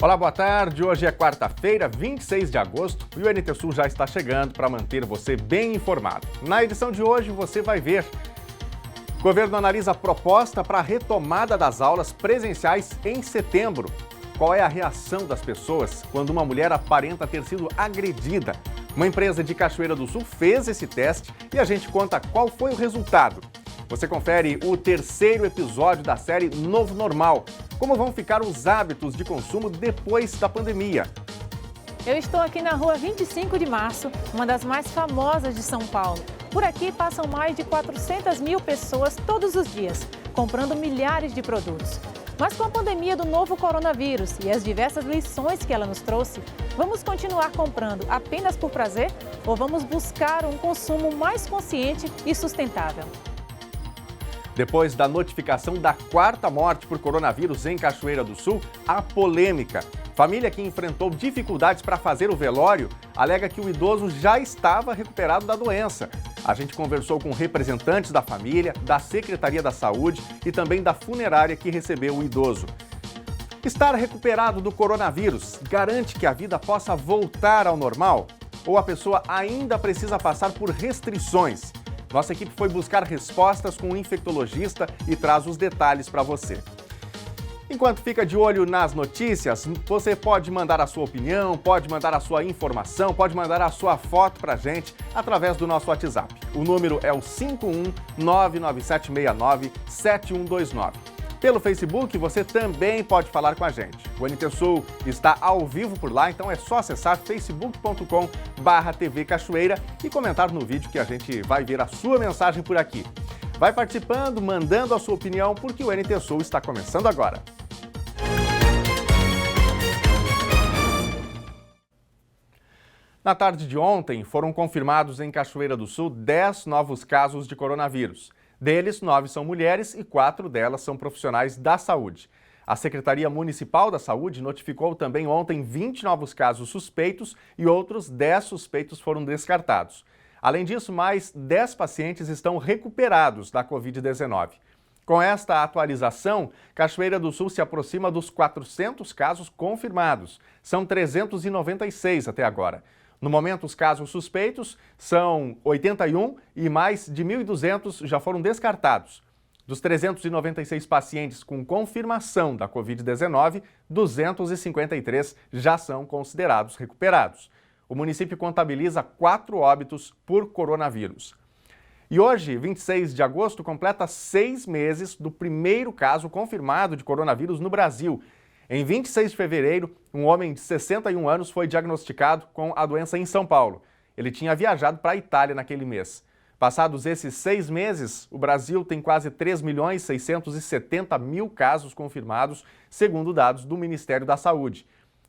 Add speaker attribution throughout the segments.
Speaker 1: Olá, boa tarde. Hoje é quarta-feira, 26 de agosto, e o NT Sul já está chegando para manter você bem informado. Na edição de hoje você vai ver: o governo analisa a proposta para a retomada das aulas presenciais em setembro. Qual é a reação das pessoas quando uma mulher aparenta ter sido agredida? Uma empresa de Cachoeira do Sul fez esse teste e a gente conta qual foi o resultado. Você confere o terceiro episódio da série Novo Normal. Como vão ficar os hábitos de consumo depois da pandemia?
Speaker 2: Eu estou aqui na rua 25 de março, uma das mais famosas de São Paulo. Por aqui passam mais de 400 mil pessoas todos os dias, comprando milhares de produtos. Mas com a pandemia do novo coronavírus e as diversas lições que ela nos trouxe, vamos continuar comprando apenas por prazer ou vamos buscar um consumo mais consciente e sustentável?
Speaker 1: Depois da notificação da quarta morte por coronavírus em Cachoeira do Sul, há polêmica. Família que enfrentou dificuldades para fazer o velório alega que o idoso já estava recuperado da doença. A gente conversou com representantes da família, da Secretaria da Saúde e também da funerária que recebeu o idoso. Estar recuperado do coronavírus garante que a vida possa voltar ao normal? Ou a pessoa ainda precisa passar por restrições? Nossa equipe foi buscar respostas com um infectologista e traz os detalhes para você. Enquanto fica de olho nas notícias, você pode mandar a sua opinião, pode mandar a sua informação, pode mandar a sua foto para a gente através do nosso WhatsApp. O número é o 51997697129. Pelo Facebook, você também pode falar com a gente. O NT Sul está ao vivo por lá, então é só acessar facebook.com/TV Cachoeira e comentar no vídeo que a gente vai ver a sua mensagem por aqui. Vai participando, mandando a sua opinião, porque o NT Sul está começando agora. Na tarde de ontem, foram confirmados em Cachoeira do Sul 10 novos casos de coronavírus. Deles, 9 são mulheres e 4 delas são profissionais da saúde. A Secretaria Municipal da Saúde notificou também ontem 20 novos casos suspeitos e outros 10 suspeitos foram descartados. Além disso, mais 10 pacientes estão recuperados da Covid-19. Com esta atualização, Cachoeira do Sul se aproxima dos 400 casos confirmados. São 396 até agora. No momento, os casos suspeitos são 81 e mais de 1.200 já foram descartados. Dos 396 pacientes com confirmação da Covid-19, 253 já são considerados recuperados. O município contabiliza 4 óbitos por coronavírus. E hoje, 26 de agosto, completa 6 meses do primeiro caso confirmado de coronavírus no Brasil. Em 26 de fevereiro, um homem de 61 anos foi diagnosticado com a doença em São Paulo. Ele tinha viajado para a Itália naquele mês. Passados esses 6 meses, o Brasil tem quase 3.670.000 casos confirmados, segundo dados do Ministério da Saúde.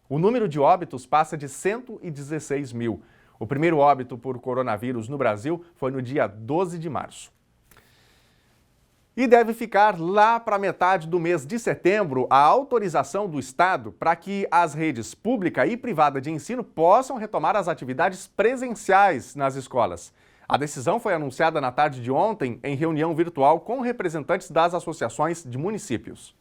Speaker 1: O número de óbitos passa de 116 mil. O primeiro óbito por coronavírus no Brasil foi no dia 12 de março. E deve ficar lá para metade do mês de setembro a autorização do Estado para que as redes pública e privada de ensino possam retomar as atividades presenciais nas escolas. A decisão foi anunciada na tarde de ontem em reunião virtual com representantes das associações de municípios.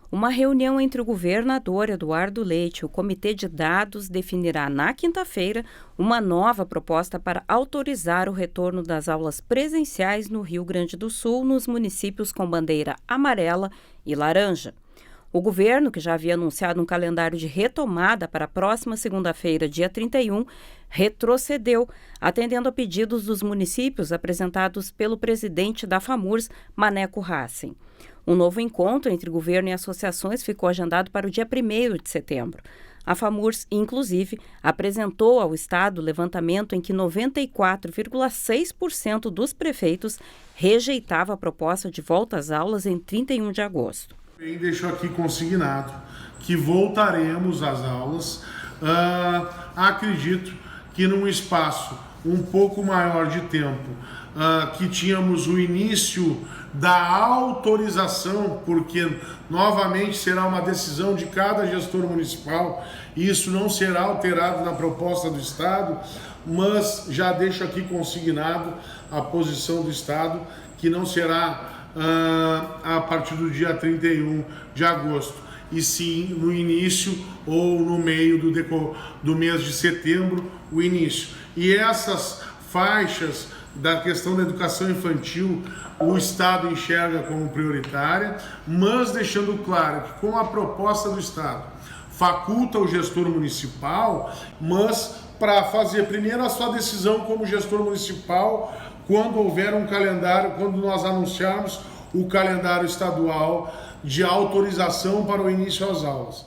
Speaker 3: Uma reunião entre o governador Eduardo Leite e o Comitê de Dados definirá na quinta-feira uma nova proposta para autorizar o retorno das aulas presenciais no Rio Grande do Sul, nos municípios com bandeira amarela e laranja. O governo, que já havia anunciado um calendário de retomada para a próxima segunda-feira, dia 31, retrocedeu, atendendo a pedidos dos municípios apresentados pelo presidente da FAMURS, Maneco Hassen. Um novo encontro entre governo e associações ficou agendado para o dia 1º de setembro. A FAMURS, inclusive, apresentou ao Estado o levantamento em que 94,6% dos prefeitos rejeitava a proposta de volta às aulas em 31 de agosto.
Speaker 4: E deixo aqui consignado que voltaremos às aulas. Acredito que num espaço um pouco maior de tempo, que tínhamos o início da autorização, porque novamente será uma decisão de cada gestor municipal e isso não será alterado na proposta do Estado, mas já deixo aqui consignado a posição do Estado, que não será a partir do dia 31 de agosto. e sim no início ou no meio do mês de setembro, o início. E essas faixas da questão da educação infantil, o Estado enxerga como prioritária, mas deixando claro que com a proposta do Estado, faculta o gestor municipal, mas para fazer primeiro a sua decisão como gestor municipal, quando houver um calendário, quando nós anunciarmos o calendário estadual de autorização para o início às aulas.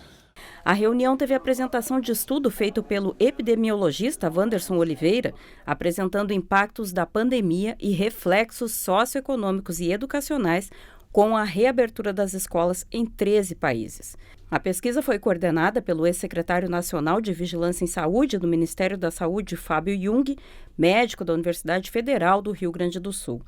Speaker 3: A reunião teve a apresentação de estudo feito pelo epidemiologista Wanderson Oliveira, apresentando impactos da pandemia e reflexos socioeconômicos e educacionais com a reabertura das escolas em 13 países. A pesquisa foi coordenada pelo ex-secretário nacional de Vigilância em Saúde do Ministério da Saúde, Fábio Jung, médico da Universidade Federal do Rio Grande do Sul.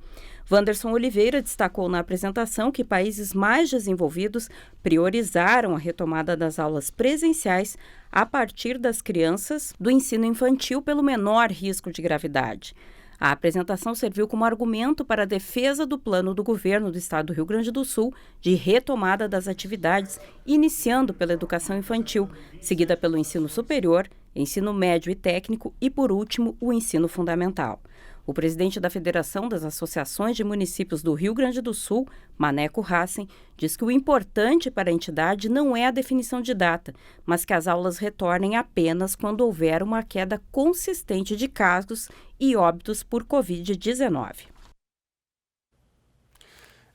Speaker 3: Wanderson Oliveira destacou na apresentação que países mais desenvolvidos priorizaram a retomada das aulas presenciais a partir das crianças do ensino infantil pelo menor risco de gravidade. A apresentação serviu como argumento para a defesa do plano do governo do estado do Rio Grande do Sul de retomada das atividades, iniciando pela educação infantil, seguida pelo ensino superior, ensino médio e técnico e, por último, o ensino fundamental. O presidente da Federação das Associações de Municípios do Rio Grande do Sul, Maneco Hassen, diz que o importante para a entidade não é a definição de data, mas que as aulas retornem apenas quando houver uma queda consistente de casos e óbitos por Covid-19.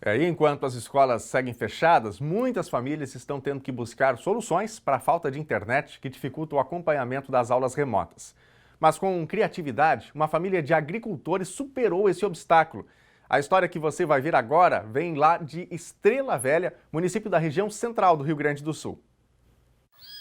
Speaker 1: E enquanto as escolas seguem fechadas, muitas famílias estão tendo que buscar soluções para a falta de internet que dificulta o acompanhamento das aulas remotas. Mas com criatividade, uma família de agricultores superou esse obstáculo. A história que você vai ver agora vem lá de Estrela Velha, município da região central do Rio Grande do Sul.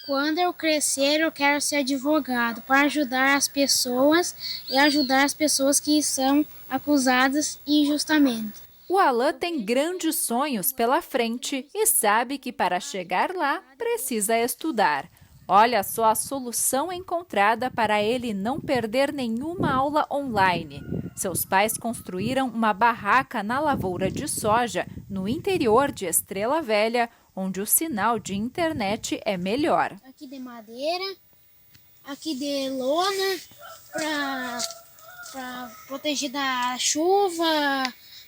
Speaker 5: Quando eu crescer, eu quero ser advogado para ajudar as pessoas e ajudar as pessoas que são acusadas injustamente.
Speaker 6: O Alan tem grandes sonhos pela frente e sabe que para chegar lá precisa estudar. Olha só a solução encontrada para ele não perder nenhuma aula online. Seus pais construíram uma barraca na lavoura de soja, no interior de Estrela Velha, onde o sinal de internet é melhor.
Speaker 5: Aqui de madeira, aqui de lona, para proteger da chuva,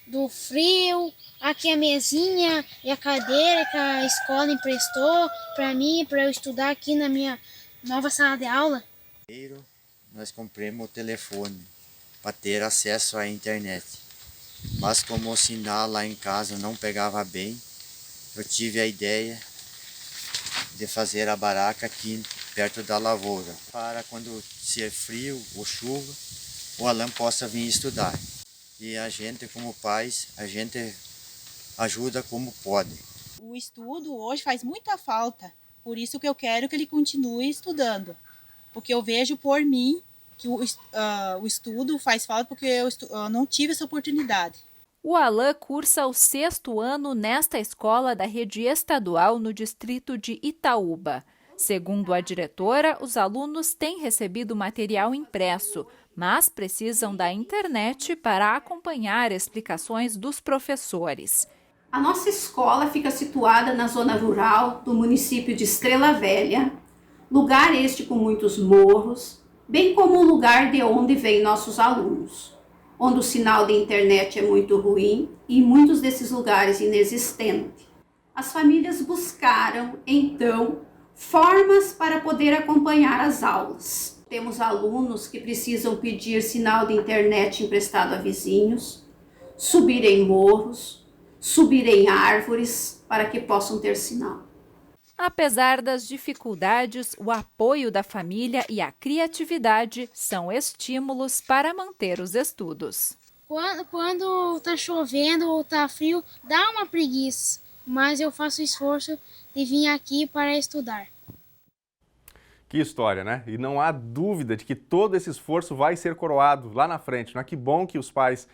Speaker 5: do frio. Aqui a mesinha e a cadeira que a escola emprestou para mim, para eu estudar aqui na minha nova sala de aula.
Speaker 7: Primeiro, nós compramos o telefone para ter acesso à internet. Mas como o sinal lá em casa não pegava bem, eu tive a ideia de fazer a barraca aqui perto da lavoura, para quando ser frio ou chuva, o Alan possa vir estudar. E a gente, como pais, a gente ajuda como pode.
Speaker 8: O estudo hoje faz muita falta, por isso que eu quero que ele continue estudando. Porque eu vejo por mim que o estudo faz falta porque eu não tive essa oportunidade.
Speaker 6: O Alan cursa o 6º ano nesta escola da rede estadual no distrito de Itaúba. Segundo a diretora, os alunos têm recebido material impresso, mas precisam da internet para acompanhar explicações dos professores.
Speaker 9: A nossa escola fica situada na zona rural do município de Estrela Velha, lugar este com muitos morros, bem como o lugar de onde vêm nossos alunos, onde o sinal de internet é muito ruim e muitos desses lugares inexistente. As famílias buscaram, então, formas para poder acompanhar as aulas. Temos alunos que precisam pedir sinal de internet emprestado a vizinhos, subir em morros, subir em árvores para que possam ter sinal.
Speaker 6: Apesar das dificuldades, o apoio da família e a criatividade são estímulos para manter os estudos.
Speaker 5: Quando está chovendo ou está frio, dá uma preguiça, mas eu faço esforço de vir aqui para estudar.
Speaker 1: Que história, né? E não há dúvida de que todo esse esforço vai ser coroado lá na frente, né? Que bom que os pais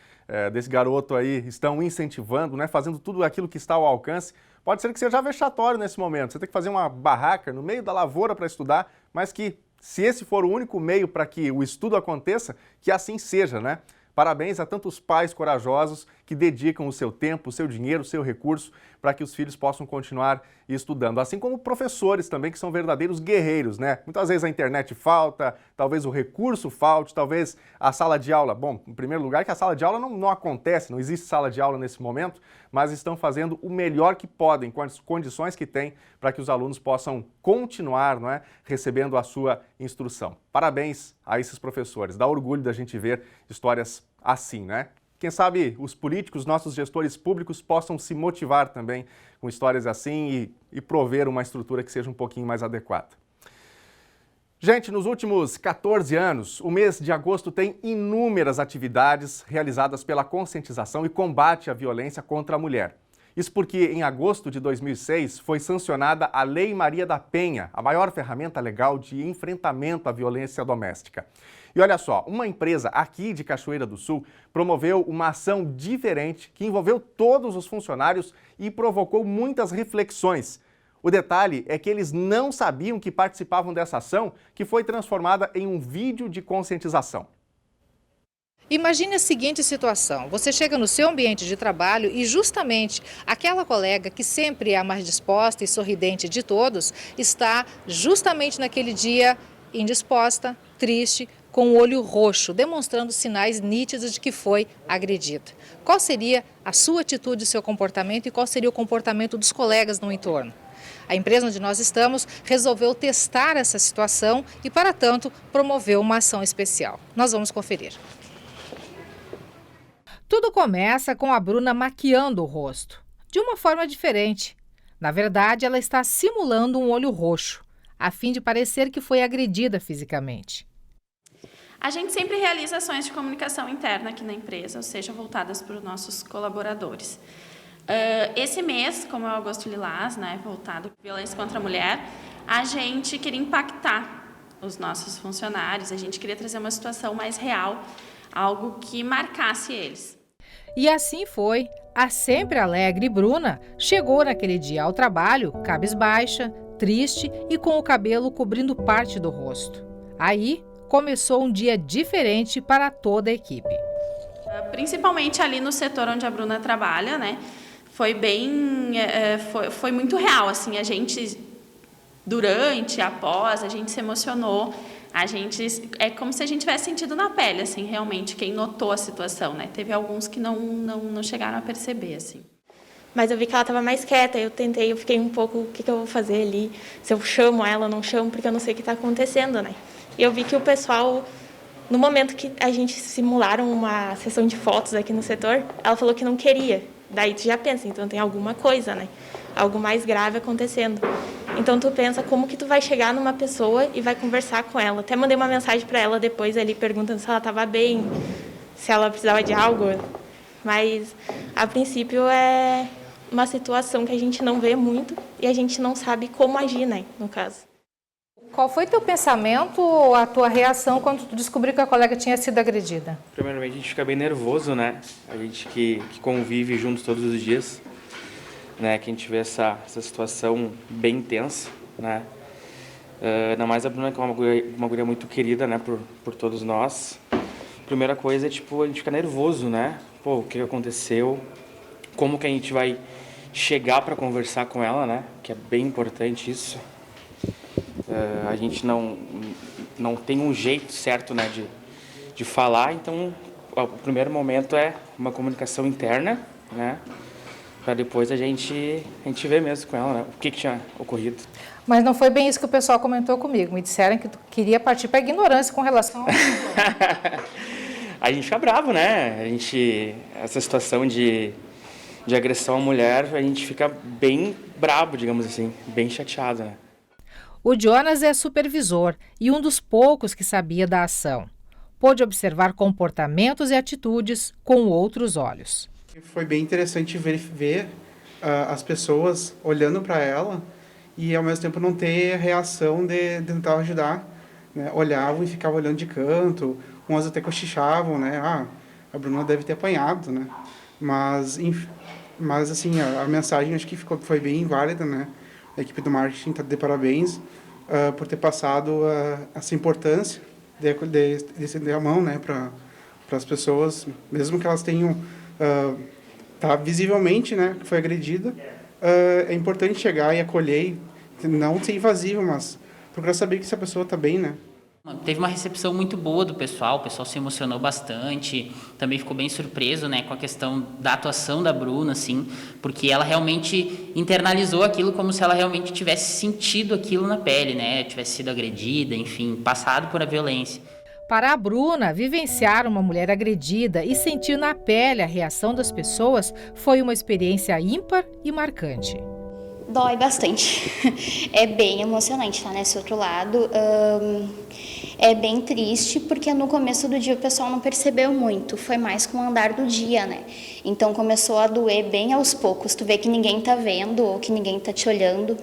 Speaker 1: desse garoto aí estão incentivando, né? Fazendo tudo aquilo que está ao alcance. Pode ser que seja vexatório nesse momento. Você tem que fazer uma barraca no meio da lavoura para estudar, mas que, se esse for o único meio para que o estudo aconteça, que assim seja, né? Parabéns a tantos pais corajosos que dedicam o seu tempo, o seu dinheiro, o seu recurso para que os filhos possam continuar estudando. Assim como professores também, que são verdadeiros guerreiros, né? Muitas vezes a internet falta, talvez o recurso falte, talvez a sala de aula. Bom, em primeiro lugar, que a sala de aula não acontece, não existe sala de aula nesse momento, mas estão fazendo o melhor que podem, com as condições que têm, para que os alunos possam continuar, não é, recebendo a sua instrução. Parabéns a esses professores. Dá orgulho da gente ver histórias assim, né? Quem sabe os políticos, nossos gestores públicos possam se motivar também com histórias assim e prover uma estrutura que seja um pouquinho mais adequada. Gente, nos últimos 14 anos, o mês de agosto tem inúmeras atividades realizadas pela conscientização e combate à violência contra a mulher. Isso porque, em agosto de 2006, foi sancionada a Lei Maria da Penha, a maior ferramenta legal de enfrentamento à violência doméstica. E olha só, uma empresa aqui de Cachoeira do Sul promoveu uma ação diferente que envolveu todos os funcionários e provocou muitas reflexões. O detalhe é que eles não sabiam que participavam dessa ação, que foi transformada em um vídeo de conscientização.
Speaker 10: Imagine a seguinte situação, você chega no seu ambiente de trabalho e justamente aquela colega que sempre é a mais disposta e sorridente de todos, está justamente naquele dia indisposta, triste, com o olho roxo, demonstrando sinais nítidos de que foi agredida. Qual seria a sua atitude, o seu comportamento e qual seria o comportamento dos colegas no entorno? A empresa onde nós estamos resolveu testar essa situação e, para tanto, promoveu uma ação especial. Nós vamos conferir. Tudo começa com a Bruna maquiando o rosto, de uma forma diferente. Na verdade, ela está simulando um olho roxo, a fim de parecer que foi agredida fisicamente.
Speaker 11: A gente sempre realiza ações de comunicação interna aqui na empresa, ou seja, voltadas para os nossos colaboradores. Esse mês, como é o Agosto Lilás, né, voltado para violência contra a mulher, a gente queria impactar os nossos funcionários, a gente queria trazer uma situação mais real, algo que marcasse eles.
Speaker 10: E assim foi. A sempre alegre Bruna chegou naquele dia ao trabalho, cabisbaixa, triste e com o cabelo cobrindo parte do rosto. Aí começou um dia diferente para toda a equipe.
Speaker 11: Principalmente ali no setor onde a Bruna trabalha, né? Foi foi muito real, assim, a gente, durante, após, a gente se emocionou, é como se a gente tivesse sentido na pele, assim, realmente, quem notou a situação, né? Teve alguns que não chegaram a perceber, assim.
Speaker 12: Mas eu vi que ela estava mais quieta, eu fiquei um pouco, o que eu vou fazer ali? Se eu chamo ela ou não chamo, porque eu não sei o que está acontecendo, né? E eu vi que o pessoal, no momento que a gente simularam uma sessão de fotos aqui no setor, ela falou que não queria. Daí tu já pensa, então tem alguma coisa, né? Algo mais grave acontecendo. Então tu pensa como que tu vai chegar numa pessoa e vai conversar com ela. Até mandei uma mensagem para ela depois ali perguntando se ela estava bem, se ela precisava de algo. Mas a princípio é uma situação que a gente não vê muito e a gente não sabe como agir, né, no caso.
Speaker 10: Qual foi teu pensamento ou a tua reação quando tu descobriu que a colega tinha sido agredida?
Speaker 13: Primeiramente, a gente fica bem nervoso, né? A gente que convive juntos todos os dias, né? Que a gente vê essa situação bem intensa, né? Ainda mais a Bruna, que é uma guria muito querida, né? Por todos nós. Primeira coisa é, tipo, a gente fica nervoso, né? Pô, o que aconteceu? Como que a gente vai chegar para conversar com ela, né? Que é bem importante isso. A gente não tem um jeito certo, né, de falar, então o primeiro momento é uma comunicação interna, né, para depois a gente ver mesmo com ela, né, o que tinha ocorrido.
Speaker 10: Mas não foi bem isso que o pessoal comentou comigo, me disseram que tu queria partir para a ignorância com relação
Speaker 13: A gente fica bravo, né, essa situação de agressão à mulher, a gente fica bem bravo, digamos assim, bem chateado, né.
Speaker 10: O Jonas é supervisor e um dos poucos que sabia da ação. Pôde observar comportamentos e atitudes com outros olhos.
Speaker 14: Foi bem interessante ver as pessoas olhando para ela e, ao mesmo tempo, não ter reação de tentar ajudar, né? Olhavam e ficavam olhando de canto, umas até cochichavam, né? A Bruna deve ter apanhado, né? Mas assim, a mensagem acho que foi bem válida, né? A equipe do marketing está de parabéns por ter passado essa importância de estender a mão, né, para para as pessoas, mesmo que elas tenham, tá visivelmente, né, que foi agredida, é importante chegar e acolher, não ser invasivo, mas procurar saber que se a pessoa está bem, né.
Speaker 15: Teve uma recepção muito boa do pessoal, o pessoal se emocionou bastante, também ficou bem surpreso, né, com a questão da atuação da Bruna, assim, porque ela realmente internalizou aquilo como se ela realmente tivesse sentido aquilo na pele, né, tivesse sido agredida, enfim, passado por a violência.
Speaker 10: Para a Bruna, vivenciar uma mulher agredida e sentir na pele a reação das pessoas foi uma experiência ímpar e marcante.
Speaker 16: Dói bastante, é bem emocionante, tá nesse outro lado, é bem triste porque no começo do dia o pessoal não percebeu muito, foi mais com o andar do dia, né, então começou a doer bem aos poucos, tu vê que ninguém tá vendo ou que ninguém tá te olhando,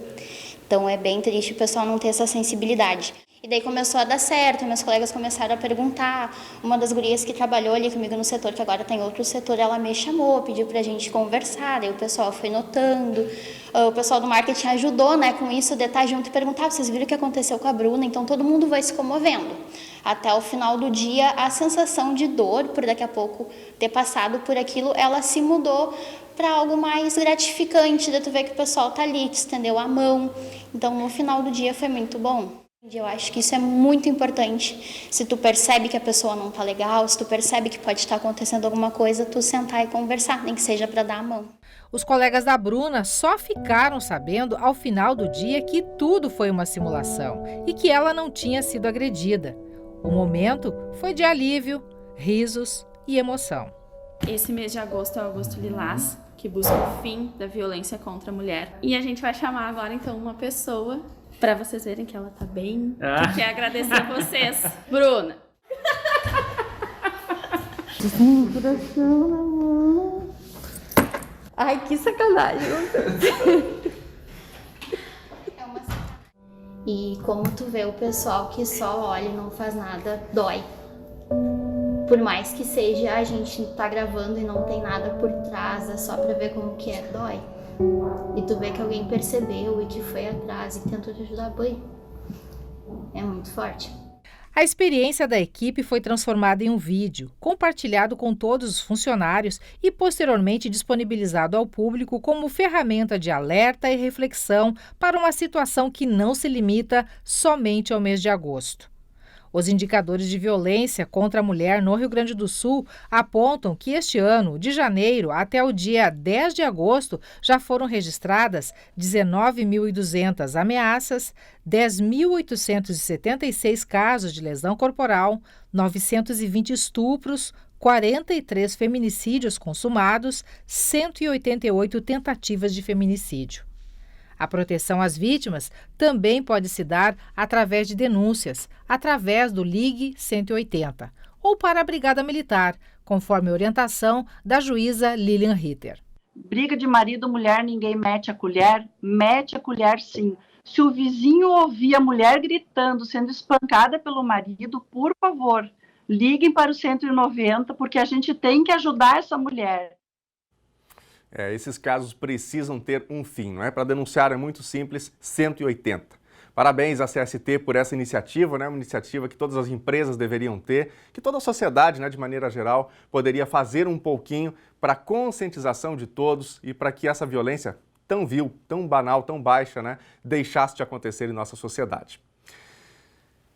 Speaker 16: então é bem triste o pessoal não ter essa sensibilidade. E daí começou a dar certo, meus colegas começaram a perguntar, uma das gurias que trabalhou ali comigo no setor, que agora tem outro setor, ela me chamou, pediu pra gente conversar, daí o pessoal foi notando, o pessoal do marketing ajudou, né, com isso, de estar junto e perguntar, vocês viram o que aconteceu com a Bruna? Então todo mundo vai se comovendo. Até o final do dia, a sensação de dor, por daqui a pouco ter passado por aquilo, ela se mudou para algo mais gratificante, de tu ver que o pessoal tá ali, te estendeu a mão, então no final do dia foi muito bom. Eu acho que isso é muito importante, se tu percebe que a pessoa não tá legal, se tu percebe que pode estar acontecendo alguma coisa, tu sentar e conversar, nem que seja para dar a mão.
Speaker 10: Os colegas da Bruna só ficaram sabendo ao final do dia que tudo foi uma simulação e que ela não tinha sido agredida. O momento foi de alívio, risos e emoção.
Speaker 11: Esse mês de agosto é o Agosto Lilás, que busca o fim da violência contra a mulher. E a gente vai chamar agora então uma pessoa para vocês verem que ela tá bem. E quer agradecer a vocês. Bruna.
Speaker 12: Coração na mão. Ai, que sacanagem.
Speaker 16: E como tu vê o pessoal que só olha e não faz nada, dói. Por mais que seja, a gente tá gravando e não tem nada por trás, é só pra ver como que é, dói. E tu vê que alguém percebeu e que foi atrás e tentou te ajudar, bem. É muito forte.
Speaker 10: A experiência da equipe foi transformada em um vídeo, compartilhado com todos os funcionários e posteriormente disponibilizado ao público como ferramenta de alerta e reflexão para uma situação que não se limita somente ao mês de agosto. Os indicadores de violência contra a mulher no Rio Grande do Sul apontam que este ano, de janeiro até o dia 10 de agosto, já foram registradas 19.200 ameaças, 10.876 casos de lesão corporal, 920 estupros, 43 feminicídios consumados, 188 tentativas de feminicídio. A proteção às vítimas também pode se dar através de denúncias, através do Ligue 180, ou para a Brigada Militar, conforme a orientação da juíza Lilian Ritter.
Speaker 17: Briga de marido, mulher, ninguém mete a colher sim. Se o vizinho ouvir a mulher gritando, sendo espancada pelo marido, por favor, liguem para o 190, porque a gente tem que ajudar essa mulher.
Speaker 1: Esses casos precisam ter um fim, não é? Para denunciar é muito simples, 180. Parabéns à CST por essa iniciativa, né? Uma iniciativa que todas as empresas deveriam ter, que toda a sociedade, né, de maneira geral, poderia fazer um pouquinho para a conscientização de todos e para que essa violência tão vil, tão banal, tão baixa, né, deixasse de acontecer em nossa sociedade.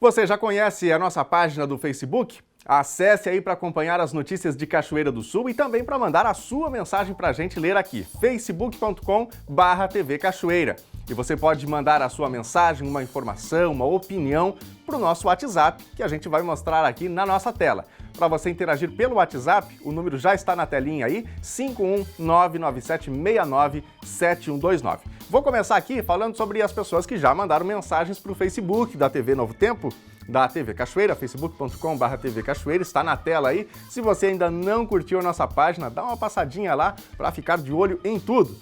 Speaker 1: Você já conhece a nossa página do Facebook? Acesse aí para acompanhar as notícias de Cachoeira do Sul e também para mandar a sua mensagem para a gente ler aqui, facebook.com/TV Cachoeira. E você pode mandar a sua mensagem, uma informação, uma opinião para o nosso WhatsApp, que a gente vai mostrar aqui na nossa tela. Para você interagir pelo WhatsApp, o número já está na telinha aí, 51997697129. Vou começar aqui falando sobre as pessoas que já mandaram mensagens para o Facebook da TV Novo Tempo, da TV Cachoeira, facebook.com/TV Cachoeira, está na tela aí. Se você ainda não curtiu a nossa página, dá uma passadinha lá para ficar de olho em tudo.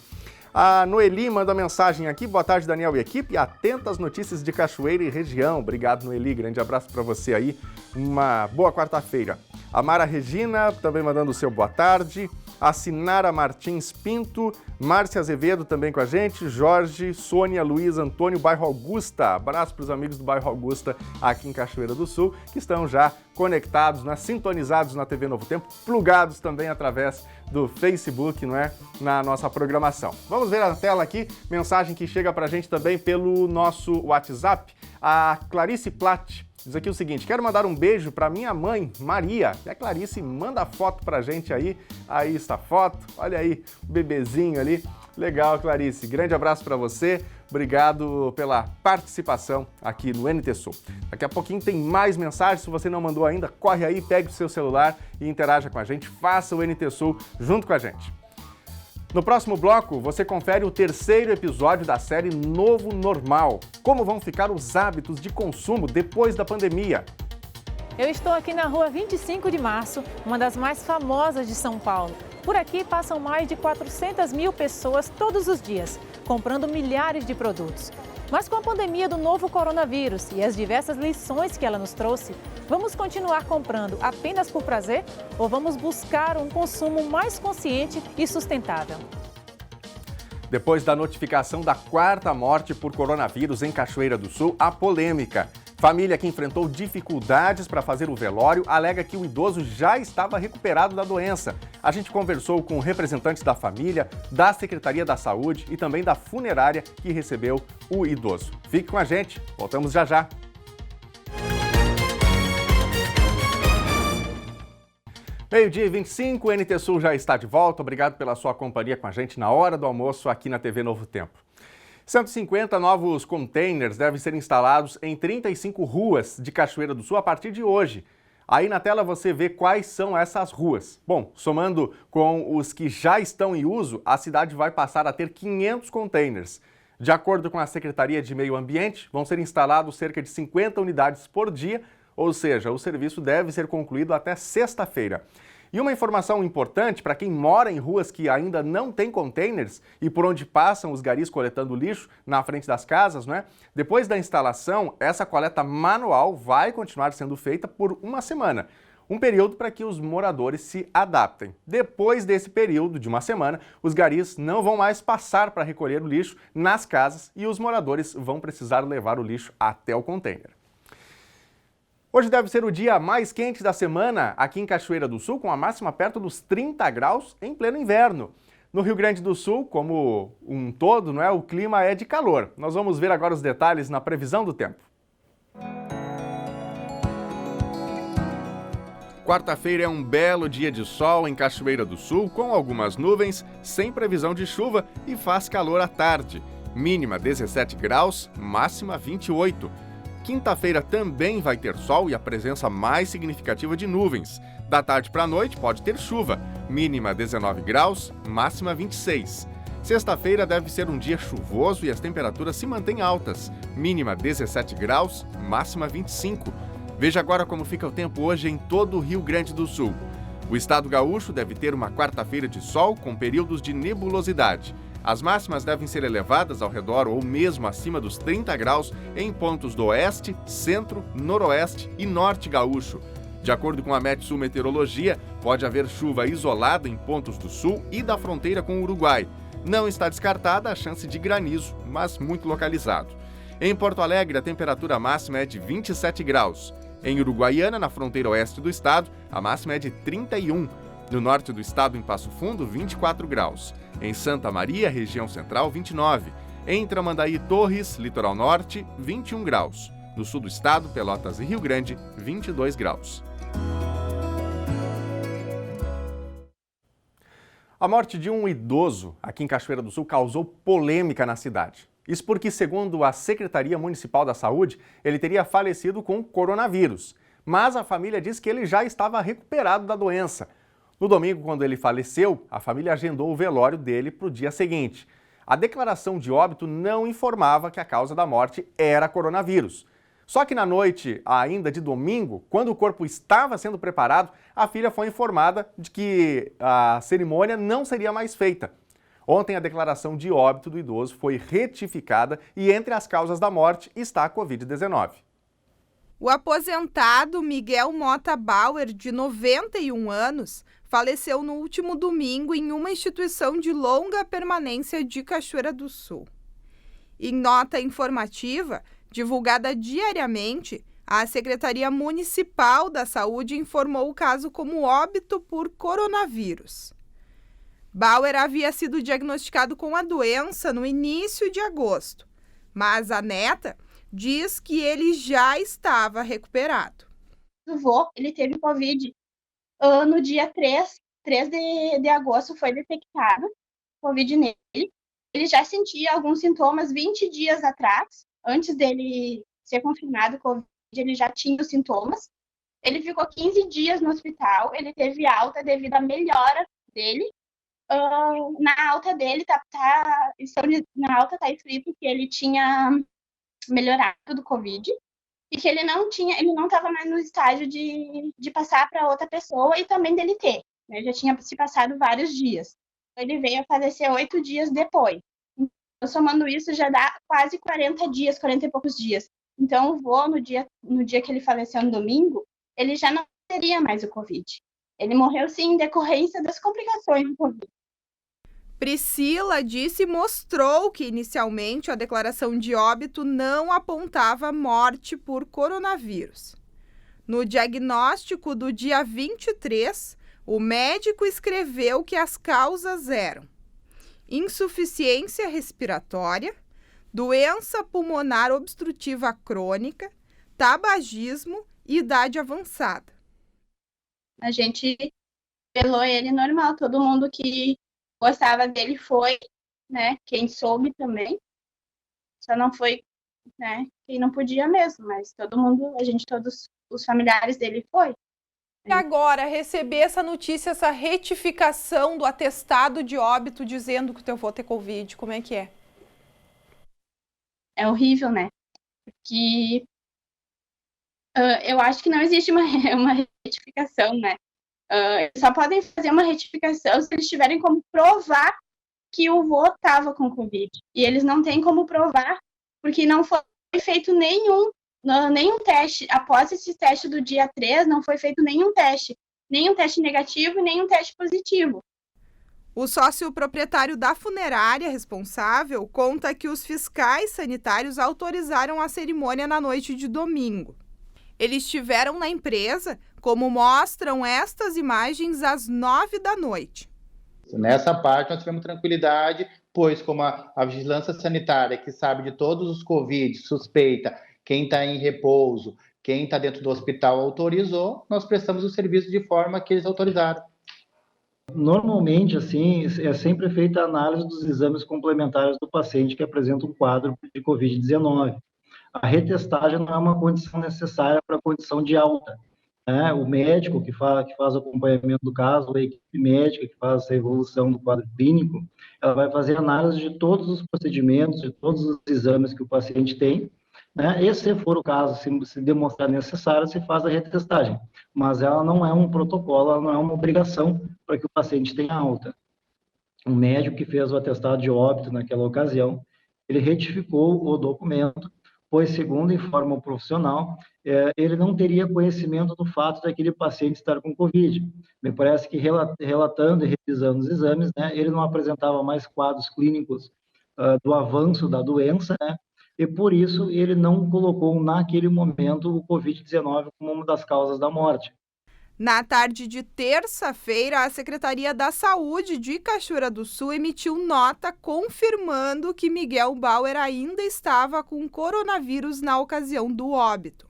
Speaker 1: A Noeli manda mensagem aqui, boa tarde Daniel e equipe, atenta às notícias de Cachoeira e região. Obrigado Noeli, grande abraço para você aí, uma boa quarta-feira. A Mara Regina também mandando o seu boa tarde. a Sinara Martins Pinto, Márcia Azevedo também com a gente, Jorge, Sônia, Luiz, Antônio, bairro Augusta. Abraço para os amigos do bairro Augusta aqui em Cachoeira do Sul, que estão já conectados, sintonizados na TV Novo Tempo, plugados também através do Facebook, não é? Na nossa programação. Vamos ver na tela aqui, mensagem que chega para a gente também pelo nosso WhatsApp. A Clarice Platt diz aqui o seguinte: quero mandar um beijo para minha mãe, Maria. E a Clarice manda foto pra gente aí. Aí está a foto. Olha aí, o bebezinho ali. Legal, Clarice. Grande abraço para você. Obrigado pela participação aqui no NT Sul. Daqui a pouquinho tem mais mensagens. Se você não mandou ainda, corre aí, pegue o seu celular e interaja com a gente. Faça o NT Sul junto com a gente. No próximo bloco, você confere o terceiro episódio da série Novo Normal. Como vão ficar os hábitos de consumo depois da pandemia?
Speaker 2: Eu estou aqui na rua 25 de março, uma das mais famosas de São Paulo. Por aqui passam mais de 400 mil pessoas todos os dias, comprando milhares de produtos. Mas com a pandemia do novo coronavírus e as diversas lições que ela nos trouxe, vamos continuar comprando apenas por prazer ou vamos buscar um consumo mais consciente e sustentável?
Speaker 1: Depois da notificação da 4ª morte por coronavírus em Cachoeira do Sul, a polêmica. Família que enfrentou dificuldades para fazer o velório alega que o idoso já estava recuperado da doença. A gente conversou com representantes da família, da Secretaria da Saúde e também da funerária que recebeu o idoso. Fique com a gente, voltamos já já. Meio-dia e 25, o NT Sul já está de volta. Obrigado pela sua companhia com a gente na hora do almoço aqui na TV Novo Tempo. 150 novos containers devem ser instalados em 35 ruas de Cachoeira do Sul a partir de hoje. Aí na tela você vê quais são essas ruas. Bom, somando com os que já estão em uso, a cidade vai passar a ter 500 containers. De acordo com a Secretaria de Meio Ambiente, vão ser instalados cerca de 50 unidades por dia, ou seja, o serviço deve ser concluído até sexta-feira. E uma informação importante para quem mora em ruas que ainda não têm containers e por onde passam os garis coletando lixo na frente das casas, né? Depois da instalação, essa coleta manual vai continuar sendo feita por uma semana. Um período para que os moradores se adaptem. Depois desse período de uma semana, os garis não vão mais passar para recolher o lixo nas casas e os moradores vão precisar levar o lixo até o container. Hoje deve ser o dia mais quente da semana aqui em Cachoeira do Sul, com a máxima perto dos 30 graus em pleno inverno. No Rio Grande do Sul, como um todo, não é? O clima é de calor. Nós vamos ver agora os detalhes na previsão do tempo. Quarta-feira é um belo dia de sol em Cachoeira do Sul, com algumas nuvens, sem previsão de chuva e faz calor à tarde. Mínima 17 graus, máxima 28. Quinta-feira também vai ter sol e a presença mais significativa de nuvens. Da tarde para a noite pode ter chuva, mínima 19 graus, máxima 26. Sexta-feira deve ser um dia chuvoso e as temperaturas se mantêm altas, mínima 17 graus, máxima 25. Veja agora como fica o tempo hoje em todo o Rio Grande do Sul. O estado gaúcho deve ter uma quarta-feira de sol com períodos de nebulosidade. As máximas devem ser elevadas ao redor ou mesmo acima dos 30 graus em pontos do oeste, centro, noroeste e norte gaúcho. De acordo com a Metsul Meteorologia, pode haver chuva isolada em pontos do sul e da fronteira com o Uruguai. Não está descartada a chance de granizo, mas muito localizado. Em Porto Alegre, a temperatura máxima é de 27 graus. Em Uruguaiana, na fronteira oeste do estado, a máxima é de 31. No norte do estado, em Passo Fundo, 24 graus. Em Santa Maria, região central, 29. Em Tramandaí, Torres, litoral norte, 21 graus. No sul do estado, Pelotas e Rio Grande, 22 graus. A morte de um idoso aqui em Cachoeira do Sul causou polêmica na cidade. Isso porque, segundo a Secretaria Municipal da Saúde, ele teria falecido com coronavírus. Mas a família diz que ele já estava recuperado da doença. No domingo, quando ele faleceu, a família agendou o velório dele para o dia seguinte. A declaração de óbito não informava que a causa da morte era coronavírus. Só que na noite, ainda de domingo, quando o corpo estava sendo preparado, a filha foi informada de que a cerimônia não seria mais feita. Ontem, a declaração de óbito do idoso foi retificada e entre as causas da morte está a Covid-19.
Speaker 18: O aposentado Miguel Mota Bauer, de 91 anos, faleceu no último domingo em uma instituição de longa permanência de Cachoeira do Sul. Em nota informativa, divulgada diariamente, a Secretaria Municipal da Saúde informou o caso como óbito por coronavírus. Bauer havia sido diagnosticado com a doença no início de agosto, mas a neta diz que ele já estava recuperado.
Speaker 19: O vô, ele teve Covid no dia 3 de agosto, foi detectado Covid nele. Ele já sentia alguns sintomas 20 dias atrás, antes dele ser confirmado Covid, ele já tinha os sintomas. Ele ficou 15 dias no hospital, ele teve alta devido à melhora dele. Na alta dele na alta tá escrito que ele tinha melhorado do Covid e que ele não estava mais no estágio de passar para outra pessoa e também dele ter, né? Já tinha se passado vários dias. Ele veio a falecer 8 dias depois. Então, somando isso, já dá quase 40 dias, 40 e poucos dias. Então, o vô, no dia que ele faleceu no domingo, ele já não teria mais o Covid. Ele morreu, sim, em decorrência das complicações do Covid.
Speaker 18: Priscila disse e mostrou que, inicialmente, a declaração de óbito não apontava morte por coronavírus. No diagnóstico do dia 23, o médico escreveu que as causas eram insuficiência respiratória, doença pulmonar obstrutiva crônica, tabagismo e idade avançada.
Speaker 19: A gente velou ele normal, todo mundo que gostava dele foi, né? Quem soube também. Só não foi, né? Quem não podia mesmo, mas todo mundo, todos os familiares dele foi.
Speaker 18: E agora, receber essa notícia, essa retificação do atestado de óbito dizendo que o teu avô tem Covid, como é que é?
Speaker 19: É horrível, né? Porque eu acho que não existe uma retificação, né? Só podem fazer uma retificação se eles tiverem como provar que o vô estava com Covid. E eles não têm como provar, porque não foi feito nenhum teste. Após esse teste do dia 3, não foi feito nenhum teste negativo e nenhum teste positivo.
Speaker 18: O sócio proprietário da funerária responsável conta que os fiscais sanitários autorizaram a cerimônia na noite de domingo. Eles estiveram na empresa, como mostram estas imagens, às 9 da noite.
Speaker 20: Nessa parte nós tivemos tranquilidade, pois como a vigilância sanitária, que sabe de todos os Covid, suspeita, quem está em repouso, quem está dentro do hospital autorizou, nós prestamos o serviço de forma que eles autorizaram.
Speaker 21: Normalmente, assim, é sempre feita a análise dos exames complementares do paciente que apresenta um quadro de Covid-19. A retestagem não é uma condição necessária para a condição de alta, né? O médico que faz o acompanhamento do caso, a equipe médica que faz essa evolução do quadro clínico, ela vai fazer análise de todos os procedimentos, de todos os exames que o paciente tem, né? E se for o caso, se demonstrar necessário, se faz a retestagem. Mas ela não é um protocolo, ela não é uma obrigação para que o paciente tenha alta. O médico que fez o atestado de óbito naquela ocasião, ele retificou o documento, pois, segundo informa o profissional, ele não teria conhecimento do fato daquele paciente estar com Covid. Me parece que, relatando e revisando os exames, né, ele não apresentava mais quadros clínicos do avanço da doença, né, e, por isso, ele não colocou, naquele momento, o Covid-19 como uma das causas da morte.
Speaker 18: Na tarde de terça-feira, a Secretaria da Saúde de Cachoeira do Sul emitiu nota confirmando que Miguel Bauer ainda estava com coronavírus na ocasião do óbito.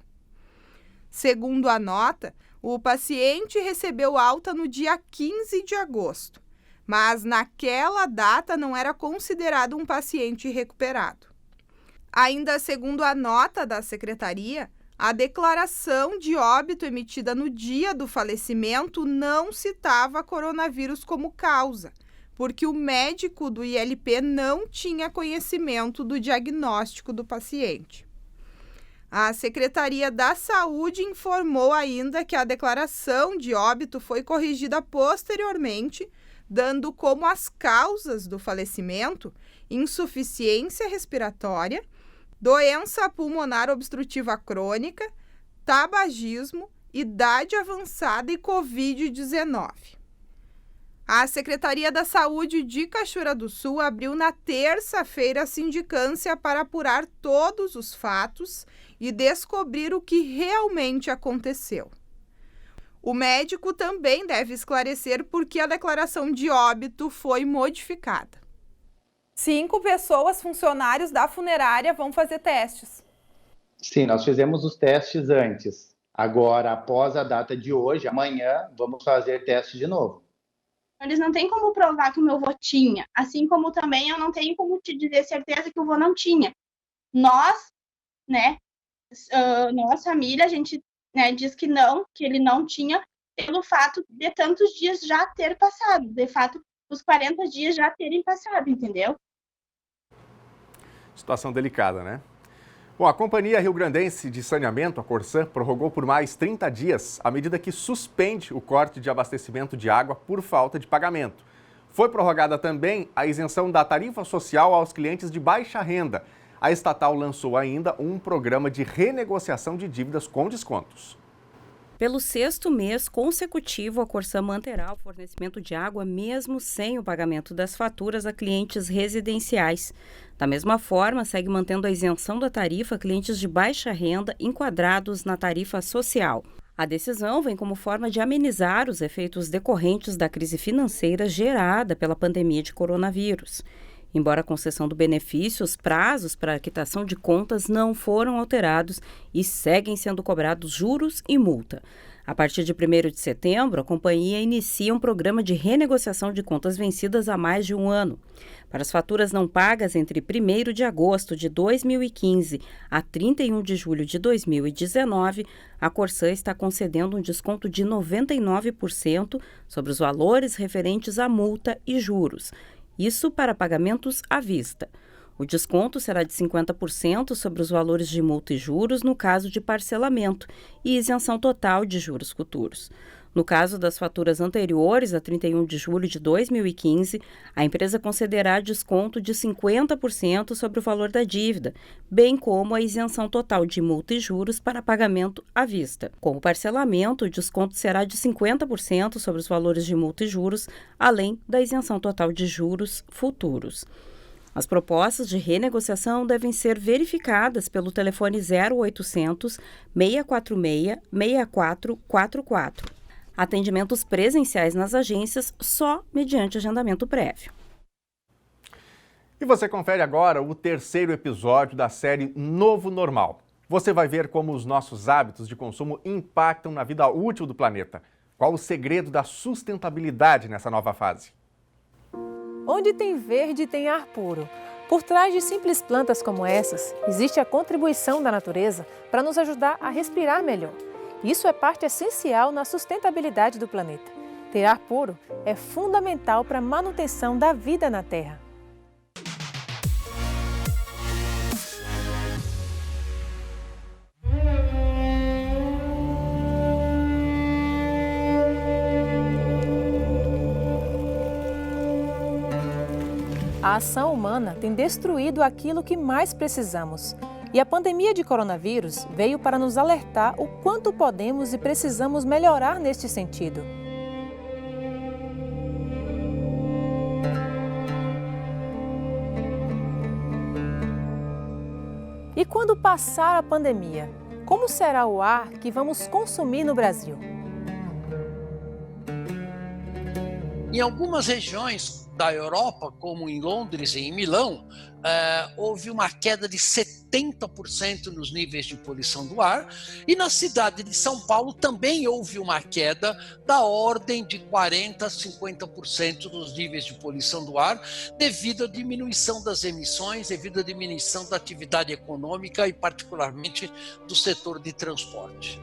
Speaker 18: Segundo a nota, o paciente recebeu alta no dia 15 de agosto, mas naquela data não era considerado um paciente recuperado. Ainda segundo a nota da Secretaria, a declaração de óbito emitida no dia do falecimento não citava coronavírus como causa, porque o médico do ILP não tinha conhecimento do diagnóstico do paciente. A Secretaria da Saúde informou ainda que a declaração de óbito foi corrigida posteriormente, dando como as causas do falecimento insuficiência respiratória, doença pulmonar obstrutiva crônica, tabagismo, idade avançada e Covid-19. A Secretaria da Saúde de Cachoeira do Sul abriu na terça-feira a sindicância para apurar todos os fatos e descobrir o que realmente aconteceu. O médico também deve esclarecer por que a declaração de óbito foi modificada. 5 pessoas, funcionários da funerária, vão fazer testes.
Speaker 20: Sim, nós fizemos os testes antes. Agora, após a data de hoje, amanhã, vamos fazer teste de novo.
Speaker 19: Eles não têm como provar que o meu avô tinha, assim como também eu não tenho como te dizer certeza que o avô não tinha. Nós, nossa família, a gente diz que ele não tinha, pelo fato de tantos dias já ter passado, de fato, os 40 dias já terem passado, entendeu?
Speaker 1: Situação delicada, né? Bom, a Companhia Rio-Grandense de Saneamento, a Corsã, prorrogou por mais 30 dias a medida que suspende o corte de abastecimento de água por falta de pagamento. Foi prorrogada também a isenção da tarifa social aos clientes de baixa renda. A estatal lançou ainda um programa de renegociação de dívidas com descontos.
Speaker 3: Pelo 6º mês consecutivo, a Corsã manterá o fornecimento de água mesmo sem o pagamento das faturas a clientes residenciais. Da mesma forma, segue mantendo a isenção da tarifa a clientes de baixa renda enquadrados na tarifa social. A decisão vem como forma de amenizar os efeitos decorrentes da crise financeira gerada pela pandemia de coronavírus. Embora a concessão do benefício, os prazos para a quitação de contas não foram alterados e seguem sendo cobrados juros e multa. A partir de 1º de setembro, a companhia inicia um programa de renegociação de contas vencidas há mais de um ano. Para as faturas não pagas entre 1º de agosto de 2015 a 31 de julho de 2019, a Corsã está concedendo um desconto de 99% sobre os valores referentes à multa e juros. Isso para pagamentos à vista. O desconto será de 50% sobre os valores de multa e juros no caso de parcelamento e isenção total de juros futuros. No caso das faturas anteriores a 31 de julho de 2015, a empresa concederá desconto de 50% sobre o valor da dívida, bem como a isenção total de multa e juros para pagamento à vista. Com o parcelamento, o desconto será de 50% sobre os valores de multa e juros, além da isenção total de juros futuros. As propostas de renegociação devem ser verificadas pelo telefone 0800 646 6444. Atendimentos presenciais nas agências só mediante agendamento prévio.
Speaker 1: E você confere agora o 3º episódio da série Novo Normal. Você vai ver como os nossos hábitos de consumo impactam na vida útil do planeta. Qual o segredo da sustentabilidade nessa nova fase?
Speaker 2: Onde tem verde, tem ar puro. Por trás de simples plantas como essas, existe a contribuição da natureza para nos ajudar a respirar melhor. Isso é parte essencial na sustentabilidade do planeta. Ter ar puro é fundamental para a manutenção da vida na Terra. A ação humana tem destruído aquilo que mais precisamos. E a pandemia de coronavírus veio para nos alertar o quanto podemos e precisamos melhorar neste sentido. E quando passar a pandemia, como será o ar que vamos consumir no Brasil?
Speaker 4: Em algumas regiões da Europa, como em Londres e em Milão, houve uma queda de 70% nos níveis de poluição do ar, e na cidade de São Paulo também houve uma queda da ordem de 40% a 50% nos níveis de poluição do ar, devido à diminuição das emissões, devido à diminuição da atividade econômica e particularmente do setor de transporte.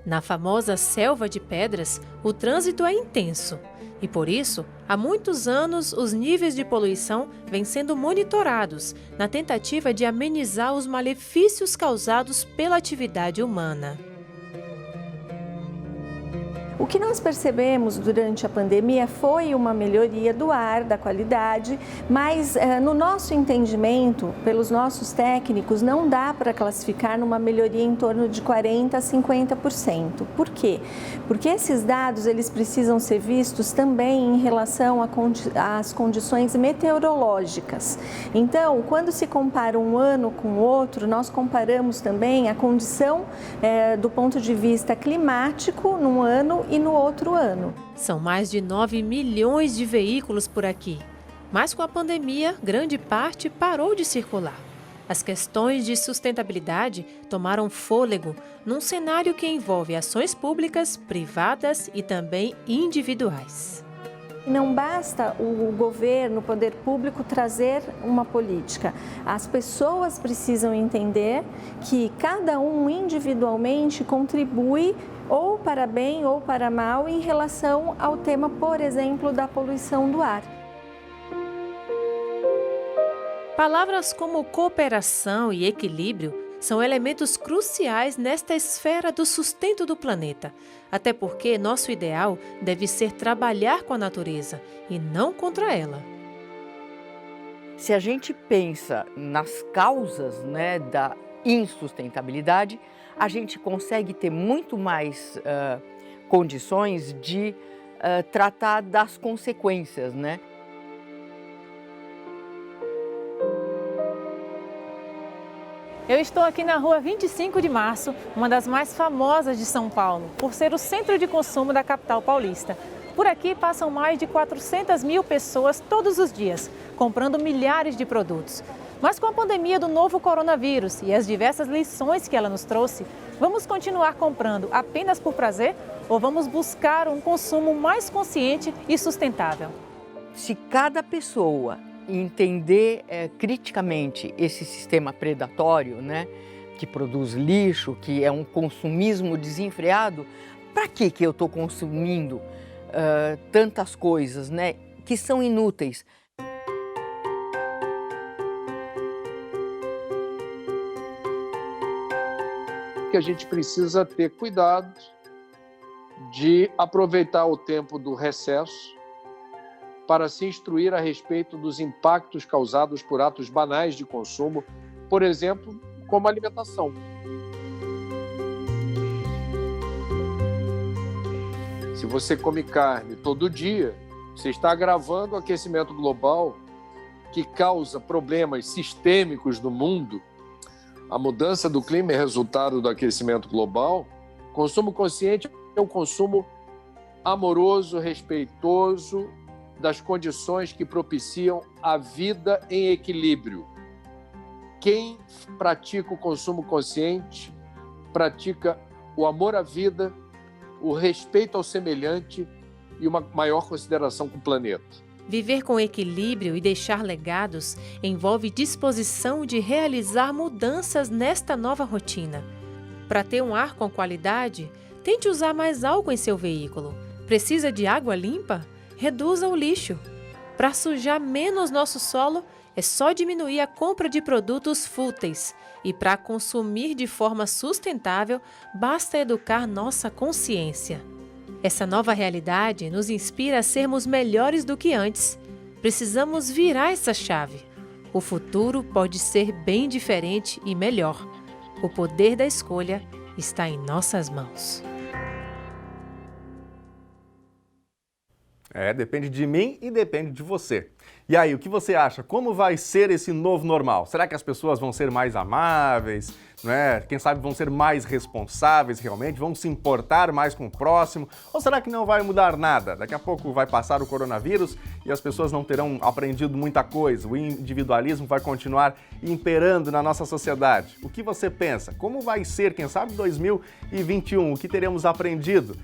Speaker 2: Na famosa Selva de Pedras, o trânsito é intenso. E por isso, há muitos anos, os níveis de poluição vêm sendo monitorados na tentativa de amenizar os malefícios causados pela atividade humana.
Speaker 7: O que nós percebemos durante a pandemia foi uma melhoria do ar, da qualidade, mas no nosso entendimento, pelos nossos técnicos, não dá para classificar numa melhoria em torno de 40% a 50%. Por quê? Porque esses dados eles precisam ser vistos também em relação às condições meteorológicas. Então, quando se compara um ano com o outro, nós comparamos também a condição do ponto de vista climático num ano e no outro ano.
Speaker 2: São mais de 9 milhões de veículos por aqui. Mas com a pandemia, grande parte parou de circular. As questões de sustentabilidade tomaram fôlego num cenário que envolve ações públicas, privadas e também individuais.
Speaker 7: Não basta o governo, o poder público trazer uma política. As pessoas precisam entender que cada um individualmente contribui ou para bem ou para mal em relação ao tema, por exemplo, da poluição do ar.
Speaker 2: Palavras como cooperação e equilíbrio são elementos cruciais nesta esfera do sustento do planeta, até porque nosso ideal deve ser trabalhar com a natureza e não contra ela.
Speaker 22: Se a gente pensa nas causas, da insustentabilidade, a gente consegue ter muito mais condições de tratar das consequências,
Speaker 2: Eu estou aqui na rua 25 de março, uma das mais famosas de São Paulo, por ser o centro de consumo da capital paulista. Por aqui passam mais de 400 mil pessoas todos os dias, comprando milhares de produtos. Mas com a pandemia do novo coronavírus e as diversas lições que ela nos trouxe, vamos continuar comprando apenas por prazer ou vamos buscar um consumo mais consciente e sustentável?
Speaker 22: Se cada pessoa entender criticamente esse sistema predatório, que produz lixo, que é um consumismo desenfreado, para que eu estou consumindo tantas coisas, que são inúteis?
Speaker 23: Que a gente precisa ter cuidado de aproveitar o tempo do recesso para se instruir a respeito dos impactos causados por atos banais de consumo, por exemplo, como alimentação. Se você come carne todo dia, você está agravando o aquecimento global que causa problemas sistêmicos no mundo. A mudança do clima é resultado do aquecimento global. Consumo consciente é um consumo amoroso, respeitoso, das condições que propiciam a vida em equilíbrio. Quem pratica o consumo consciente, pratica o amor à vida, o respeito ao semelhante e uma maior consideração com o planeta.
Speaker 2: Viver com equilíbrio e deixar legados envolve disposição de realizar mudanças nesta nova rotina. Para ter um ar com qualidade, tente usar mais álcool em seu veículo. Precisa de água limpa? Reduza o lixo. Para sujar menos nosso solo, é só diminuir a compra de produtos fúteis. E para consumir de forma sustentável, basta educar nossa consciência. Essa nova realidade nos inspira a sermos melhores do que antes. Precisamos virar essa chave. O futuro pode ser bem diferente e melhor. O poder da escolha está em nossas mãos.
Speaker 1: Depende de mim e depende de você. E aí, o que você acha? Como vai ser esse novo normal? Será que as pessoas vão ser mais amáveis, Quem sabe vão ser mais responsáveis realmente? Vão se importar mais com o próximo? Ou será que não vai mudar nada? Daqui a pouco vai passar o coronavírus e as pessoas não terão aprendido muita coisa. O individualismo vai continuar imperando na nossa sociedade. O que você pensa? Como vai ser, quem sabe, 2021? O que teremos aprendido?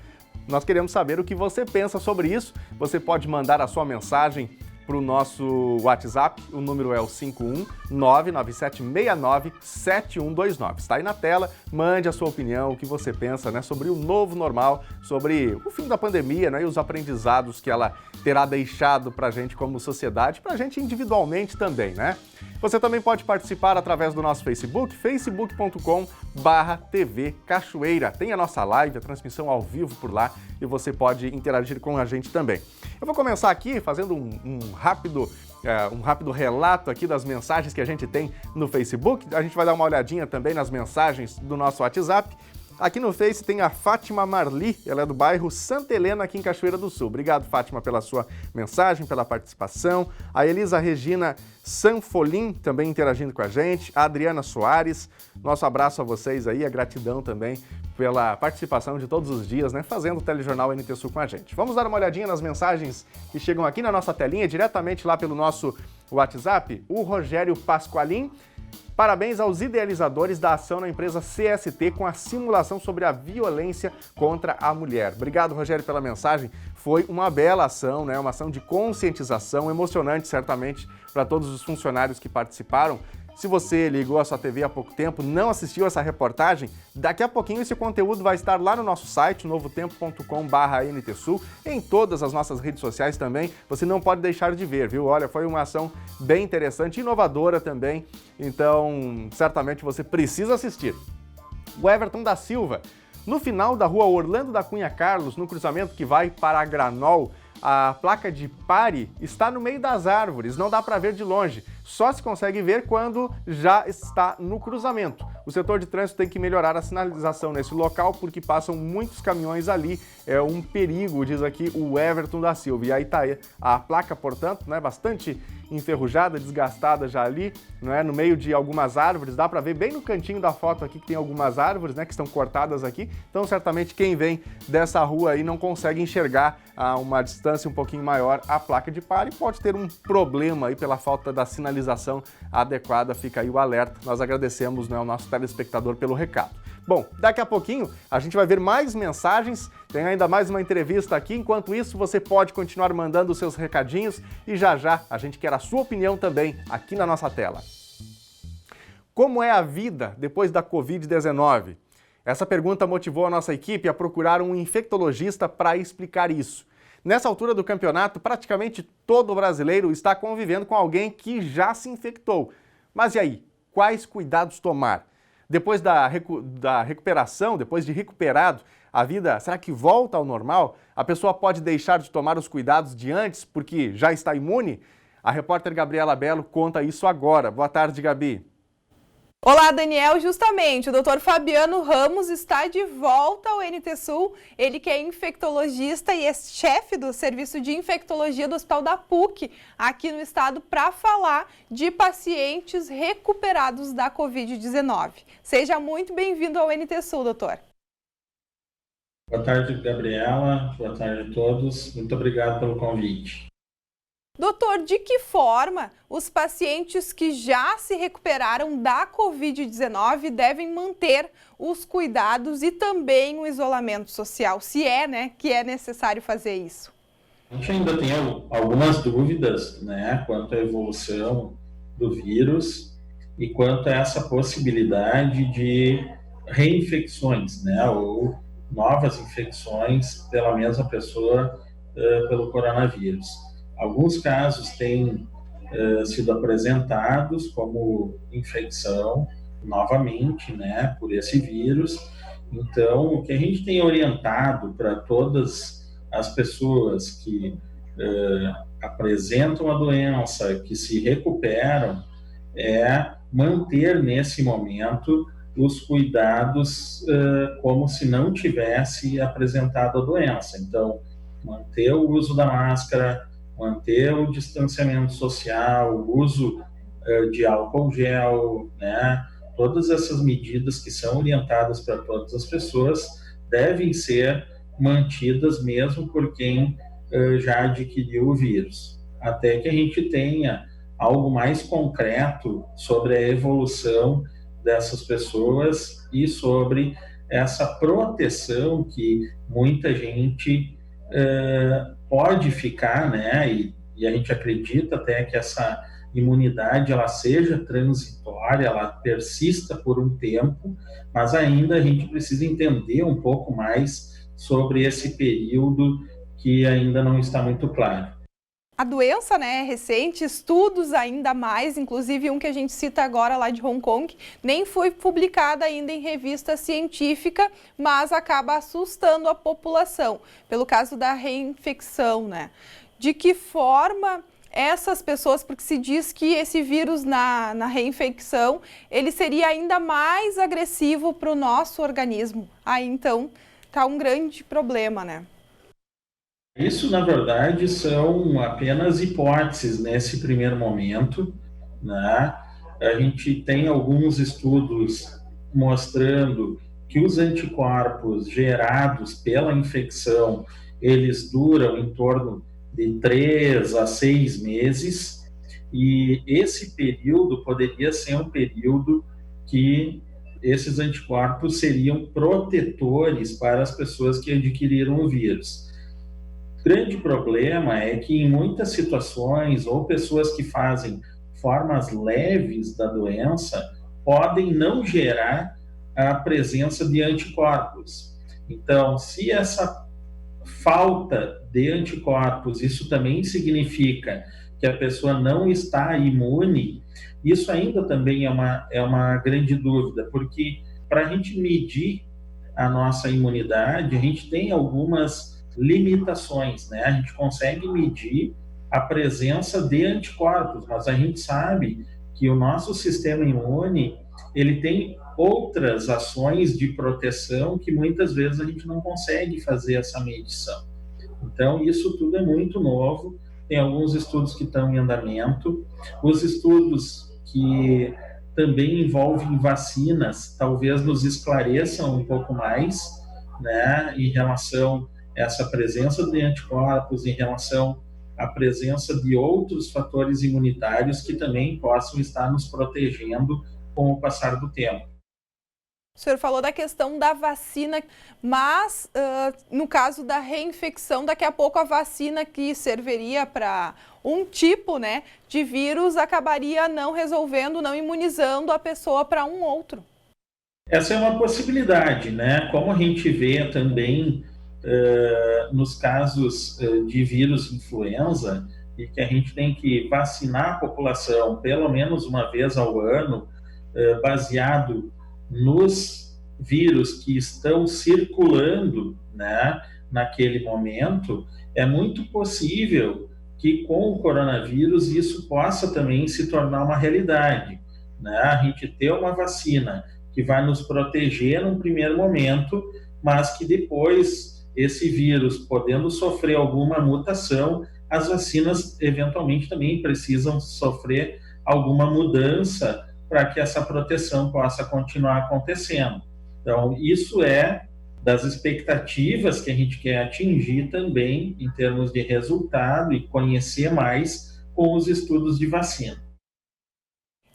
Speaker 1: Nós queremos saber o que você pensa sobre isso. Você pode mandar a sua mensagem para o nosso WhatsApp. O número é o 51997697129. Está aí na tela. Mande a sua opinião, o que você pensa sobre o novo normal, sobre o fim da pandemia e os aprendizados que ela terá deixado para a gente como sociedade, para a gente individualmente também, Você também pode participar através do nosso Facebook, facebook.com/TV Cachoeira. Tem a nossa live, a transmissão ao vivo por lá e você pode interagir com a gente também. Eu vou começar aqui fazendo um rápido relato aqui das mensagens que a gente tem no Facebook. A gente vai dar uma olhadinha também nas mensagens do nosso WhatsApp. Aqui no Face tem a Fátima Marli, ela é do bairro Santa Helena, aqui em Cachoeira do Sul. Obrigado, Fátima, pela sua mensagem, pela participação. A Elisa Regina Sanfolim também interagindo com a gente. A Adriana Soares, nosso abraço a vocês aí, a gratidão também pela participação de todos os dias, né, fazendo o Telejornal NT Sul com a gente. Vamos dar uma olhadinha nas mensagens que chegam aqui na nossa telinha, diretamente lá pelo nosso WhatsApp. O Rogério Pasqualin: parabéns aos idealizadores da ação na empresa CST com a simulação sobre a violência contra a mulher. Obrigado, Rogério, pela mensagem. Foi uma bela ação, né? Uma ação de conscientização, emocionante, certamente, para todos os funcionários que participaram. Se você ligou a sua TV há pouco tempo, não assistiu essa reportagem, daqui a pouquinho esse conteúdo vai estar lá no nosso site, novotempo.com/NTSul, em todas as nossas redes sociais também. Você não pode deixar de ver, viu? Olha, foi uma ação bem interessante, inovadora também, então certamente você precisa assistir. O Everton da Silva: no final da rua Orlando da Cunha Carlos, no cruzamento que vai para a Granol, a placa de pare está no meio das árvores, não dá para ver de longe. Só se consegue ver quando já está no cruzamento. O setor de trânsito tem que melhorar a sinalização nesse local porque passam muitos caminhões ali. É um perigo, diz aqui o Everton da Silva. E aí tá a placa, portanto, né, bastante enferrujada, desgastada já ali, né, no meio de algumas árvores. Dá para ver bem no cantinho da foto aqui que tem algumas árvores, né, que estão cortadas aqui. Então, certamente, quem vem dessa rua aí não consegue enxergar a uma distância um pouquinho maior a placa de pare e pode ter um problema aí pela falta da sinalização adequada. Fica aí o alerta. Nós agradecemos, né, ao nosso telespectador pelo recado. Bom, daqui a pouquinho a gente vai ver mais mensagens, tem ainda mais uma entrevista aqui. Enquanto isso, você pode continuar mandando os seus recadinhos e já já a gente quer a sua opinião também aqui na nossa tela. Como é a vida depois da Covid-19? Essa pergunta motivou a nossa equipe a procurar um infectologista para explicar isso. Nessa altura do campeonato, praticamente todo brasileiro está convivendo com alguém que já se infectou. Mas e aí? Quais cuidados tomar? Depois da recuperação, depois de recuperado, a vida, será que volta ao normal? A pessoa pode deixar de tomar os cuidados de antes porque já está imune? A repórter Gabriela Belo conta isso agora. Boa tarde, Gabi.
Speaker 18: Olá, Daniel. Justamente, o Dr. Fabiano Ramos está de volta ao NT Sul. Ele que é infectologista e é chefe do serviço de infectologia do Hospital da PUC, aqui no estado, para falar de pacientes recuperados da Covid-19. Seja muito bem-vindo ao NT Sul, doutor.
Speaker 6: Boa tarde, Gabriela. Boa tarde a todos. Muito obrigado pelo convite.
Speaker 18: Doutor, de que forma os pacientes que já se recuperaram da Covid-19 devem manter os cuidados e também o isolamento social? Se é, né, que é necessário fazer isso?
Speaker 6: A gente ainda tem algumas dúvidas, né, quanto à evolução do vírus e quanto a essa possibilidade de reinfecções, né, ou novas infecções pela mesma pessoa pelo coronavírus. Alguns casos têm sido apresentados como infecção novamente, né, por esse vírus. Então, o que a gente tem orientado para todas as pessoas que apresentam a doença, que se recuperam, é manter nesse momento os cuidados como se não tivesse apresentado a doença. Então, manter o uso da máscara, manter o distanciamento social, o uso de álcool gel, né? Todas essas medidas que são orientadas para todas as pessoas devem ser mantidas mesmo por quem já adquiriu o vírus, até que a gente tenha algo mais concreto sobre a evolução dessas pessoas e sobre essa proteção que muita gente pode ficar, né? E a gente acredita até que essa imunidade ela seja transitória, ela persista por um tempo, mas ainda a gente precisa entender um pouco mais sobre esse período que ainda não está muito claro.
Speaker 18: A doença, né, é recente, estudos ainda mais, inclusive um que a gente cita agora lá de Hong Kong, nem foi publicado ainda em revista científica, mas acaba assustando a população, pelo caso da reinfecção, né? De que forma essas pessoas, porque se diz que esse vírus na reinfecção, ele seria ainda mais agressivo para o nosso organismo. Aí, então, tá um grande problema, né?
Speaker 6: Isso, na verdade, são apenas hipóteses nesse primeiro momento, né? A gente tem alguns estudos mostrando que os anticorpos gerados pela infecção, eles duram em torno de 3 a 6 meses, e esse período poderia ser um período que esses anticorpos seriam protetores para as pessoas que adquiriram o vírus. O grande problema é que em muitas situações, ou pessoas que fazem formas leves da doença, podem não gerar a presença de anticorpos. Então, se essa falta de anticorpos, isso também significa que a pessoa não está imune, isso ainda também é uma grande dúvida, porque para a gente medir a nossa imunidade, a gente tem algumas limitações, né? A gente consegue medir a presença de anticorpos, mas a gente sabe que o nosso sistema imune, ele tem outras ações de proteção que muitas vezes a gente não consegue fazer essa medição. Então, isso tudo é muito novo, tem alguns estudos que estão em andamento, os estudos que também envolvem vacinas, talvez nos esclareçam um pouco mais, né, em relação a essa presença de anticorpos, em relação à presença de outros fatores imunitários que também possam estar nos protegendo com o passar do tempo.
Speaker 18: O senhor falou da questão da vacina, mas no caso da reinfecção, daqui a pouco a vacina que serviria para um tipo, né, de vírus acabaria não resolvendo, não imunizando a pessoa para um outro.
Speaker 6: Essa é uma possibilidade, né? Como a gente vê também nos casos de vírus influenza, e que a gente tem que vacinar a população pelo menos uma vez ao ano, baseado nos vírus que estão circulando, né, naquele momento, é muito possível que com o coronavírus isso possa também se tornar uma realidade, né? A gente ter uma vacina que vai nos proteger num primeiro momento, mas que depois esse vírus podendo sofrer alguma mutação, as vacinas eventualmente também precisam sofrer alguma mudança para que essa proteção possa continuar acontecendo. Então, isso é das expectativas que a gente quer atingir também em termos de resultado e conhecer mais com os estudos de vacina.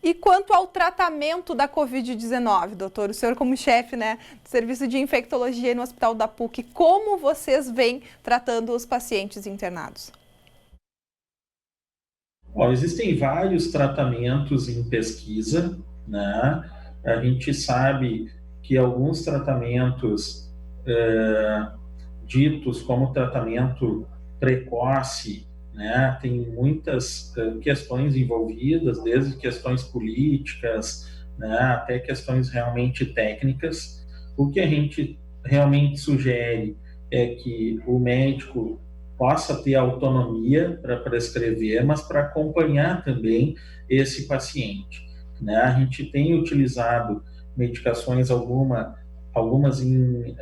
Speaker 18: E quanto ao tratamento da Covid-19, doutor, o senhor como chefe, né, do Serviço de Infectologia no Hospital da PUC, como vocês vêm tratando os pacientes internados?
Speaker 6: Bom, existem vários tratamentos em pesquisa, né? A gente sabe que alguns tratamentos ditos como tratamento precoce, né, tem muitas questões envolvidas, desde questões políticas, né, até questões realmente técnicas. O que a gente realmente sugere é que o médico possa ter autonomia para prescrever, mas para acompanhar também esse paciente, né? A gente tem utilizado medicações, algumas em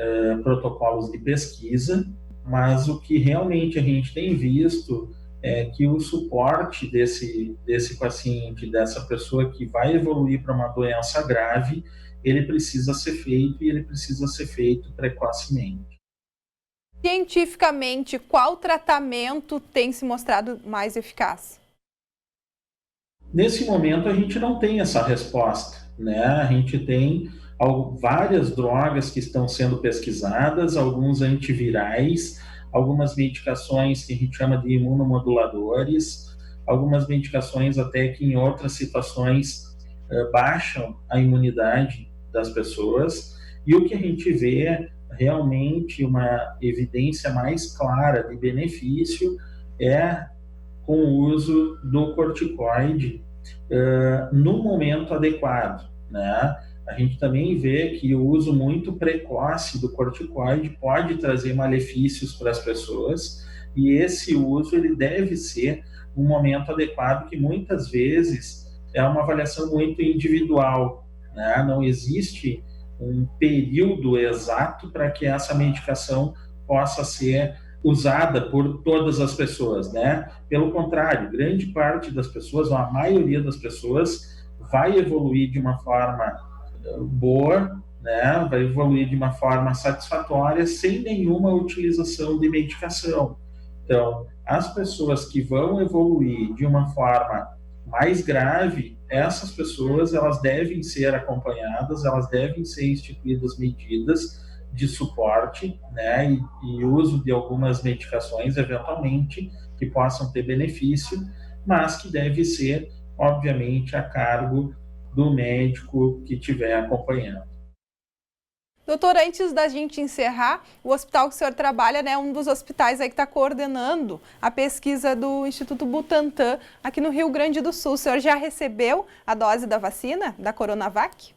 Speaker 6: protocolos de pesquisa, mas o que realmente a gente tem visto é que o suporte desse paciente, dessa pessoa que vai evoluir para uma doença grave, ele precisa ser feito, e ele precisa ser feito precocemente.
Speaker 18: Cientificamente, qual tratamento tem se mostrado mais eficaz?
Speaker 6: Nesse momento, a gente não tem essa resposta, né? A gente tem várias drogas que estão sendo pesquisadas, alguns antivirais, algumas medicações que a gente chama de imunomoduladores, algumas medicações até que em outras situações baixam a imunidade das pessoas, e o que a gente vê realmente uma evidência mais clara de benefício é com o uso do corticoide no momento adequado, né? A gente também vê que o uso muito precoce do corticoide pode trazer malefícios para as pessoas, e esse uso ele deve ser um momento adequado, que muitas vezes é uma avaliação muito individual, né? Não existe um período exato para que essa medicação possa ser usada por todas as pessoas, né? Pelo contrário, grande parte das pessoas, ou a maioria das pessoas, vai evoluir de uma forma boa, né? Vai evoluir de uma forma satisfatória, sem nenhuma utilização de medicação. Então, as pessoas que vão evoluir de uma forma mais grave, essas pessoas elas devem ser acompanhadas, elas devem ser instituídas medidas de suporte, né, e uso de algumas medicações, eventualmente, que possam ter benefício, mas que deve ser, obviamente, a cargo do médico que estiver acompanhando.
Speaker 18: Doutor, antes da gente encerrar, o hospital que o senhor trabalha, né, é um dos hospitais aí que está coordenando a pesquisa do Instituto Butantan aqui no Rio Grande do Sul. O senhor já recebeu a dose da vacina, da Coronavac?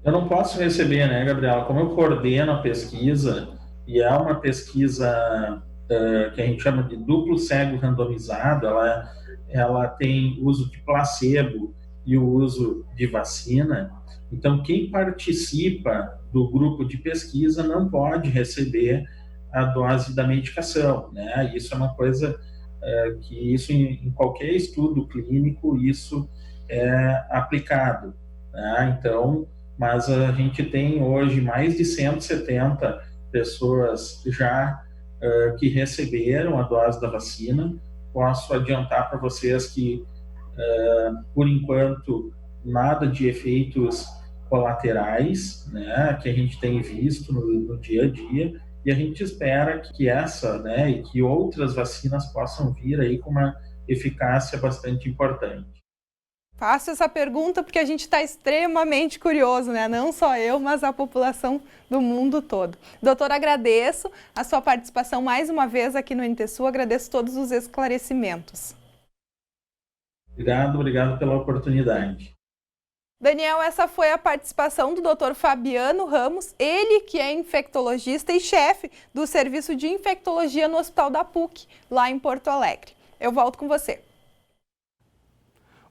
Speaker 6: Eu não posso receber, né, Gabriela? Como eu coordeno a pesquisa, e é uma pesquisa que a gente chama de duplo cego randomizado, ela tem uso de placebo e o uso de vacina. Então, quem participa do grupo de pesquisa não pode receber a dose da medicação, né? Isso é uma coisa que isso em qualquer estudo clínico isso é aplicado, né? Então, mas a gente tem hoje mais de 170 pessoas já que receberam a dose da vacina. Posso adiantar para vocês que, por enquanto, nada de efeitos colaterais, né, que a gente tem visto no dia a dia, e a gente espera que essa, né, e que outras vacinas possam vir aí com uma eficácia bastante importante.
Speaker 18: Faço essa pergunta porque a gente está extremamente curioso, né? Não só eu, mas a população do mundo todo. Doutor, agradeço a sua participação mais uma vez aqui no NTSul, agradeço todos os esclarecimentos.
Speaker 6: Obrigado pela oportunidade.
Speaker 18: Daniel, essa foi a participação do Dr. Fabiano Ramos, ele que é infectologista e chefe do Serviço de Infectologia no Hospital da PUC, lá em Porto Alegre. Eu volto com você.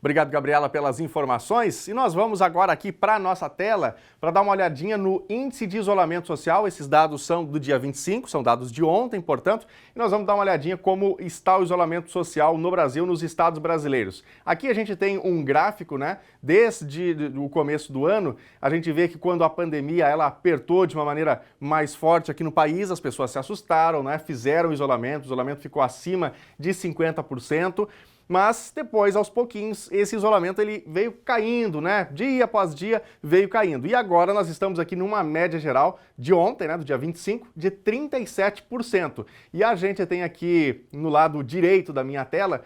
Speaker 1: Obrigado, Gabriela, pelas informações. E nós vamos agora aqui para a nossa tela para dar uma olhadinha no índice de isolamento social. Esses dados são do dia 25, são dados de ontem, portanto. E nós vamos dar uma olhadinha como está o isolamento social no Brasil, nos estados brasileiros. Aqui a gente tem um gráfico, né? Desde o começo do ano, a gente vê que quando a pandemia ela apertou de uma maneira mais forte aqui no país, as pessoas se assustaram, né? Fizeram o isolamento ficou acima de 50%. Mas depois, aos pouquinhos, esse isolamento ele veio caindo, né? Dia após dia veio caindo. E agora nós estamos aqui numa média geral de ontem, né? Do dia 25, de 37%. E a gente tem aqui no lado direito da minha tela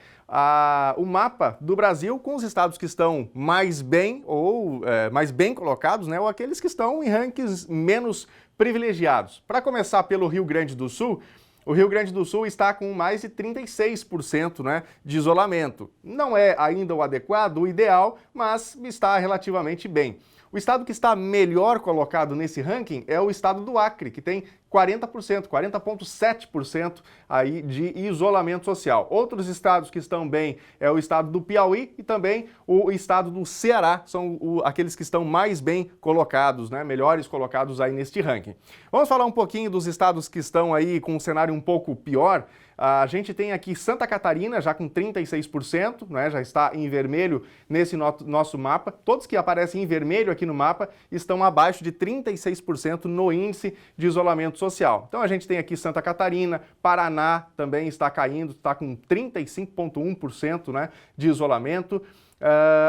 Speaker 1: o mapa do Brasil com os estados que estão mais bem ou mais bem colocados, né? Ou aqueles que estão em rankings menos privilegiados. Para começar pelo Rio Grande do Sul, o Rio Grande do Sul está com mais de 36%, né, de isolamento. Não é ainda o adequado, o ideal, mas está relativamente bem. O estado que está melhor colocado nesse ranking é o estado do Acre, que tem 40%, 40,7% aí de isolamento social. Outros estados que estão bem é o estado do Piauí e também o estado do Ceará, são aqueles que estão mais bem colocados, né, melhores colocados aí neste ranking. Vamos falar um pouquinho dos estados que estão aí com um cenário um pouco pior. A gente tem aqui Santa Catarina já com 36%, né, já está em vermelho nesse nosso mapa. Todos que aparecem em vermelho aqui no mapa estão abaixo de 36% no índice de isolamento social. Então a gente tem aqui Santa Catarina, Paraná também está caindo, está com 35,1%, né, de isolamento.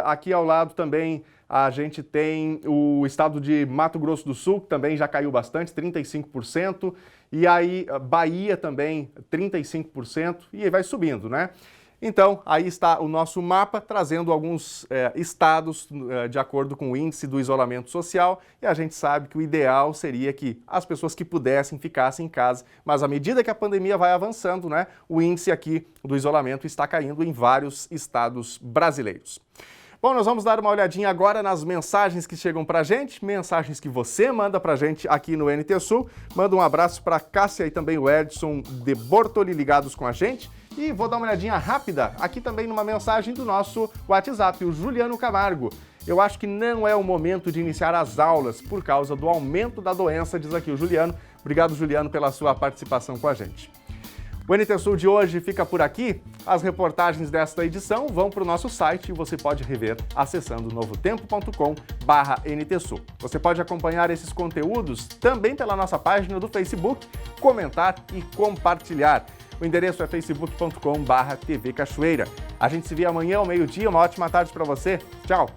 Speaker 1: Aqui ao lado também a gente tem o estado de Mato Grosso do Sul, que também já caiu bastante, 35%. E aí Bahia também, 35%, e aí vai subindo, né? Então, aí está o nosso mapa, trazendo alguns estados de acordo com o índice do isolamento social, e a gente sabe que o ideal seria que as pessoas que pudessem ficassem em casa, mas à medida que a pandemia vai avançando, né, o índice aqui do isolamento está caindo em vários estados brasileiros. Bom, nós vamos dar uma olhadinha agora nas mensagens que chegam pra gente, mensagens que você manda pra gente aqui no NT Sul. Manda um abraço para Cássia e também o Edson de Bortoli ligados com a gente. E vou dar uma olhadinha rápida aqui também numa mensagem do nosso WhatsApp, o Juliano Camargo. Eu acho que não é o momento de iniciar as aulas por causa do aumento da doença, diz aqui o Juliano. Obrigado, Juliano, pela sua participação com a gente. O NT Sul de hoje fica por aqui. As reportagens desta edição vão para o nosso site e você pode rever acessando novotempo.com/NT Sul. Você pode acompanhar esses conteúdos também pela nossa página do Facebook, comentar e compartilhar. O endereço é facebook.com/TV Cachoeira. A gente se vê amanhã ao meio-dia. Uma ótima tarde para você. Tchau!